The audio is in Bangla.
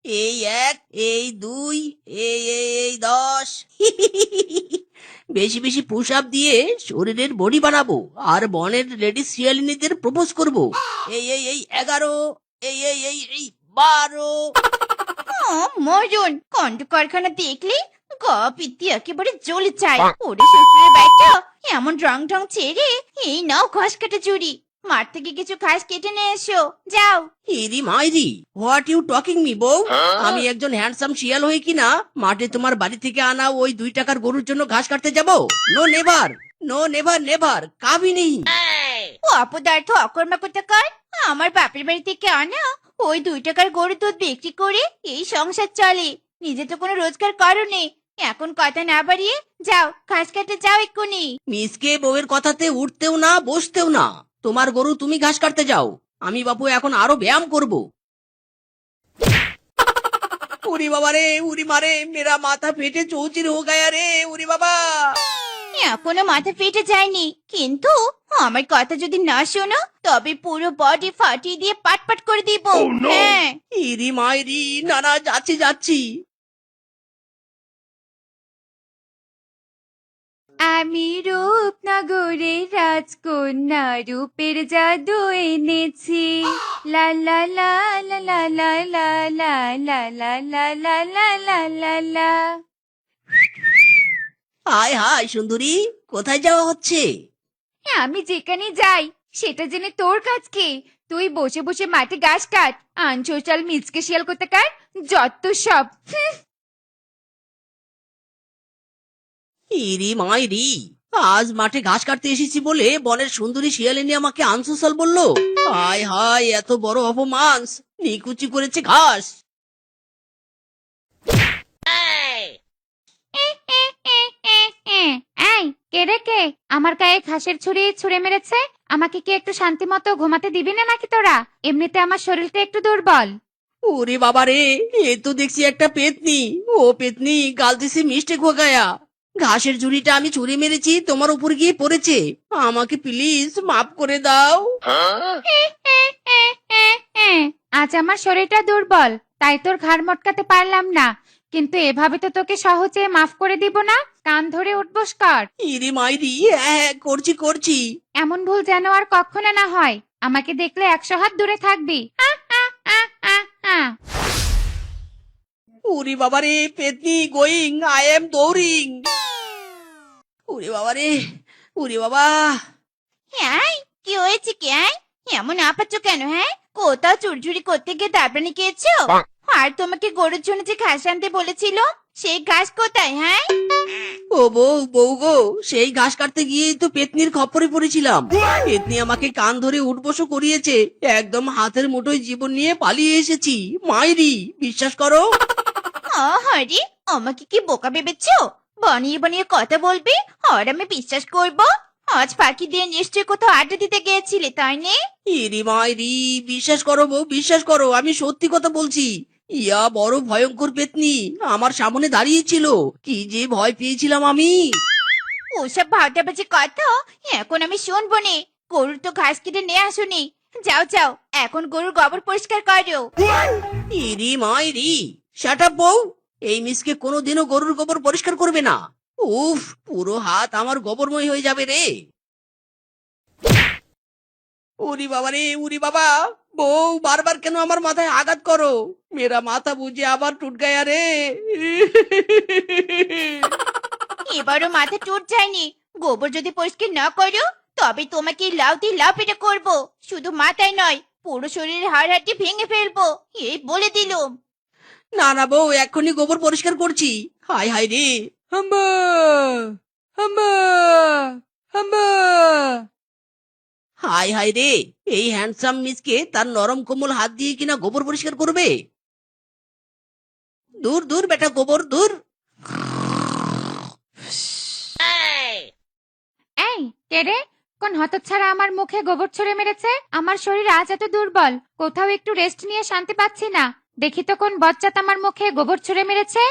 এই ১, এই ২, এই ১০। বেশি বেশি পুশ আপ দিয়ে শরীরের বডি বানাবো আর বনের লেডি শিয়ালিনীদের প্রপোজ করব। এই ১১, এই ১২। মরণ কণ্ঠ কারখানা দেখলে গা পিত্তি একেবারে জ্বলে যায়। ওরে শ্বশুরের বাচ্চা, এমন রং ঢং ছেড়ে এই নাও ঘাস কাটা চুরি। মাঠ থেকে কিছু ঘাস কেটে নিয়ে এসো, যাও। ইরি মাইরি, হোয়াট ইউ টকিং মি বউ? আমি একজন হ্যান্ডসাম শিয়াল হয়ে কিনা মাঠে তোমার বাড়ি থেকে আনা ওই ২ টাকার গরুর জন্য ঘাস কাটতে যাব? No never, no never never, কাবি নেই। ও অপদার্থ অকর্মা কোথাকার, আমার বাপের বাড়ি থেকে আনা ওই ২ টাকার গরুর দুধ বিক্রি করে এই সংসার চলে। নিজে তো কোনো রোজগার করো নে। এখন কথা না বাড়িয়ে যাও, ঘাস কাটতে যাও এক্ষুনি। মিসকে বউয়ের কথাতে উঠতেও না বসতেও না। তোমার গরু তুমি ঘাস কাটতে যাও, আমি বাপু এখন আরো ব্যায়াম করব। উরি বাবা রে, উরি মারে, মেরা মাথা ফেটে চৌচির হো গায়া রে, উরি বাবা। এখনো মাথা ফেটে যায়নি, কিন্তু আমার কথা যদি না শোনো তবে পুরো বডি ফাটিয়ে দিয়ে পাট পাট করে দিব। হ্যাঁ, ইরি মাইরি, না না, যাচ্ছি যাচ্ছি। আমি রূপনগরের রাজকন্যা, রূপের জাদু এনেছি। লা লা লা লা লা লা লা লা লা লা লা লা লা লা লা লা। হায় হায় সুন্দরী, কোথায় যাওয়া হচ্ছে? আমি যেখানে যাই সেটা জেনে তোর কাজ কি? তুই বসে বসে মাঠে ঘাস কাট, আনসোশাল মিচকে শিয়াল কোথাকার, যত সব। ইরি মাইরি, আজ মাঠে ঘাস কাটতে এসেছি বলে বনের সুন্দরী শিয়ালিনী আমাকে আনসোশাল বললো। হায় হায়, এত বড় অপমান! নিকুচি করেছে ঘাস। এই কে রে কে? আমার গায়ে ঘাসের ছুরি ছুঁড়ে মেরেছে। আমাকে কি একটু শান্তি মতো ঘুমাতে দিবি না নাকি তোরা? এমনিতে আমার শরীরটা একটু দুর্বল। ওরে বাবা রে, এ তো দেখছি একটা পেতনি। ও পেতনি, গালতি সে মিস্টেক হয়ে গায়া। ঘাসের ঝুড়িটা আমি ছুঁড়ে মেরেছি, তোমার উপর গিয়ে পড়েছে। আমাকে প্লিজ মাফ করে দাও। আজ আমার শরীরটা দুর্বল, তাই তোর ঘাড় মটকাতে পারলাম না, কিন্তু এভাবে তো তোকে সহজে মাফ করে দিব না। কান ধরে উঠবস কর। ইরি মাইরি, হ্যাঁ করছি করছি। এমন ভুল যেন আর কখনো না হয়। আমাকে দেখলে ১০০ হাত দূরে থাকবি। ওরে বাবা রে, পেতনি গোয়িং, আই এম দৌড়িং। ওরে বাবা রে, ওরে বাবা। হ্যাঁ, কি হয়েছে কি? এমন আপাচ্ছ কেন? হ্যাঁ, কোথাও চুরচুরি করতে গিয়ে দাবড়ানি খেয়েছো? আর তোমাকে গরুর জন্য যে ঘাস আনতে বলেছিল, সেই ঘাস কোথায়? হ্যাঁ, ও বউ, বউ গো, সেই ঘাস কাটতে গিয়েই তো পেতনির খপ্পরে পড়েছিলাম। পেতনি আমাকে কান ধরে উঠবসও করিয়েছে, একদম হাতের মুঠোয় জীবন নিয়ে পালিয়ে এসেছি। মাইরি, বিশ্বাস করো। আরে আমাকে কি বোকা ভেবেছো? বানিয়ে বানিয়ে কথা বলবে আর আমি বিশ্বাস করব? আজ ফাঁকি দিয়ে নিশ্চয়ই কোথাও আড্ডা দিতে গিয়েছিলে, তাই না? ইরি মাইরি, বিশ্বাস করো বউ, বিশ্বাস করো, আমি সত্যি কথা বলছি। ইয়া বড় ভয়ঙ্কর পেতনি আমার সামনে দাঁড়িয়েছিল, কি যে ভয় পেয়েছিলাম আমি। ওসব ভাওতাবাজি কথা এখন আমি শুনবো নে। গরুর তো ঘাস কেটে নিয়ে আসুনি। যাও যাও, এখন গরুর গোবর পরিষ্কার করো। ইরি মাইরি, শাট আপ বউ। এই মিসকে কোনোদিনও গরুর গোবর পরিষ্কার করবে না। উফ, পুরো হাত আমার গোবরময় হয়ে যাবে রে। উরি বাবা রে, উরি বাবা। বউ, বারবার কেন আমার মাথায় আঘাত করো? মেরা মাথা বুঝে আবার টুট গায়া রে। এবারও মাথা টুট যায়নি। গোবর যদি পরিষ্কার না করো তবে তোমাকে লাউ দিয়ে লাউ পেটা করবো। শুধু মাথায় নয়, পুরো শরীরের হাড় হাড্ডি ভেঙে ফেলবো, এই বলে দিলুম। না না বউ, এক্ষুনি গোবর পরিষ্কার করছি। হাই হাই রে, হাম্বা হাম্বা হাম্বা। হাই হাই রে, এই হ্যান্ডসাম মিসকে তার নরম কোমল হাত দিয়ে কিনা গোবর পরিষ্কার করবে? দূর দূর বেটা, গোবর দূর। এই কে রে? কোন হতচ্ছাড়া আমার মুখে গোবর ছুঁড়ে মেরেছে? আমার শরীর আজ এত দুর্বল, কোথাও একটু রেস্ট নিয়ে শান্তি পাচ্ছি না। দেখি তো কোন বজ্জাত আমার মুখে গোবর ছুঁড়ে মেরেছে।